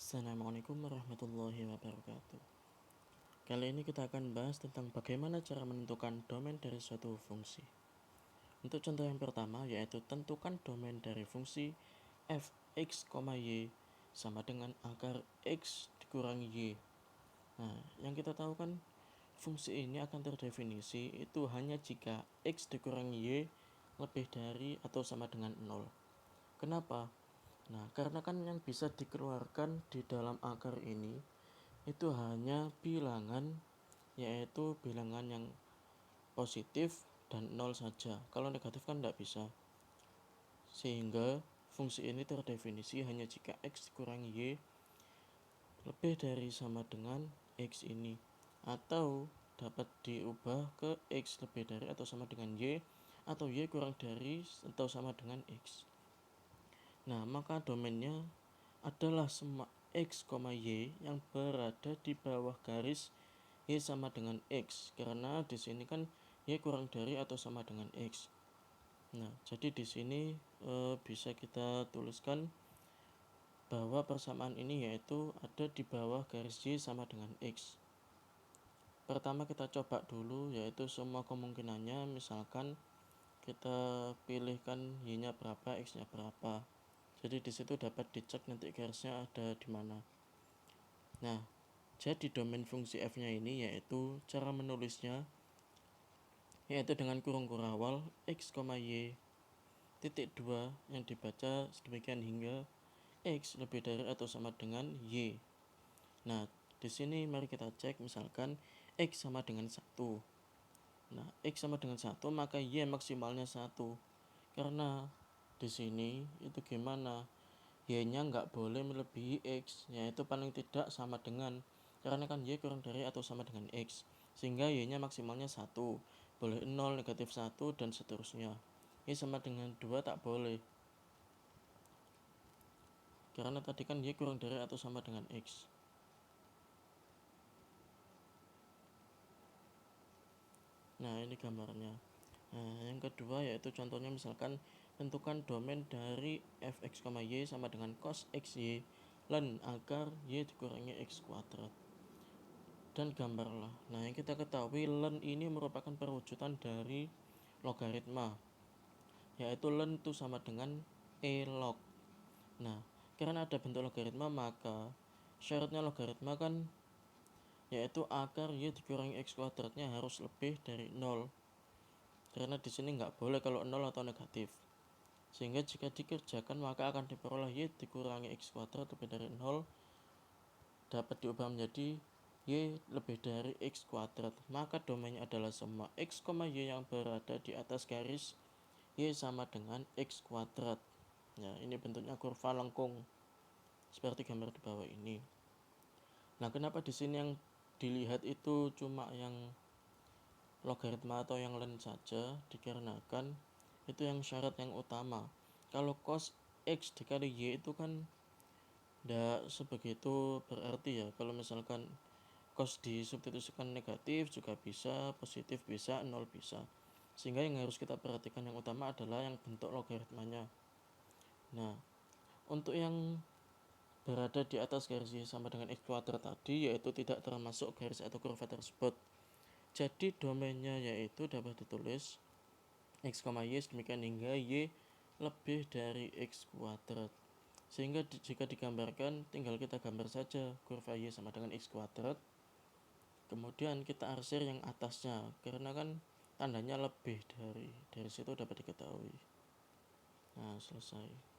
Assalamualaikum warahmatullahi wabarakatuh. Kali ini kita akan bahas tentang bagaimana cara menentukan domain dari suatu fungsi. Untuk contoh yang pertama yaitu tentukan domain dari fungsi f(x, y) sama dengan akar x dikurangi y. Nah, yang kita tahu kan fungsi ini akan terdefinisi itu hanya jika x dikurangi y lebih dari atau sama dengan 0. Kenapa? Nah, karena kan yang bisa dikeluarkan di dalam akar ini itu hanya bilangan, yaitu bilangan yang positif dan 0 saja. Kalau negatif kan tidak bisa. Sehingga fungsi ini terdefinisi hanya jika x dikurangi y lebih dari sama dengan x ini, atau dapat diubah ke x lebih dari atau sama dengan y, atau y kurang dari atau sama dengan x. Nah, maka domainnya adalah semua x, y yang berada di bawah garis y sama dengan x, karena di sini kan y kurang dari atau sama dengan x. Nah, jadi di sini bisa kita tuliskan bahwa persamaan ini yaitu ada di bawah garis y sama dengan x. Pertama kita coba dulu yaitu semua kemungkinannya, misalkan kita pilihkan y-nya berapa, x-nya berapa. Jadi di situ dapat dicek nanti garisnya ada di mana. Nah, jadi domain fungsi f-nya ini yaitu cara menulisnya yaitu dengan kurung kurawal x, y titik 2 yang dibaca sedemikian hingga x lebih dari atau sama dengan y. Nah, di sini mari kita cek misalkan x sama dengan 1. Nah, x sama dengan 1 maka y maksimalnya 1. Karena di sini itu gimana? Y-nya nggak boleh melebihi x, yaitu paling tidak sama dengan, karena kan y kurang dari atau sama dengan x, sehingga y-nya maksimalnya 1, boleh 0, negatif 1, dan seterusnya. Y sama dengan 2 tak boleh, karena tadi kan y kurang dari atau sama dengan x. Nah, ini gambarnya. Nah, yang kedua yaitu contohnya misalkan tentukan domain dari fx, y sama dengan cos xy len akar y dikurangi x kuadrat, dan gambarlah. Nah, yang kita ketahui len ini merupakan perwujudan dari logaritma, yaitu len itu sama dengan e log. Nah, karena ada bentuk logaritma maka syaratnya logaritma kan yaitu akar y dikurangi x kuadratnya harus lebih dari 0. Karena di sini nggak boleh kalau 0 atau negatif. Sehingga jika dikerjakan maka akan diperoleh y dikurangi x kuadrat lebih dari 0 dapat diubah menjadi y lebih dari x kuadrat. Maka domainnya adalah semua x, y yang berada di atas garis y sama dengan x kuadrat. Ya, ini bentuknya kurva lengkung seperti gambar di bawah ini. Nah, kenapa di sini yang dilihat itu cuma yang logaritma atau yang len saja? Dikarenakan itu yang syarat yang utama. Kalau cos x dikali y itu kan tidak sebegitu berarti ya. Kalau misalkan cos disubstitusikan negatif juga bisa, positif bisa, 0 bisa. Sehingga yang harus kita perhatikan yang utama adalah yang bentuk logaritmanya. Nah, untuk yang berada di atas garis y sama dengan x kuadrat tadi yaitu tidak termasuk garis atau kurva tersebut. Jadi domainnya yaitu dapat ditulis x, y demikian hingga y lebih dari x kuadrat. Sehingga jika digambarkan tinggal kita gambar saja kurva y sama dengan x kuadrat. Kemudian kita arsir yang atasnya karena kan tandanya lebih dari situ dapat diketahui. Nah, selesai.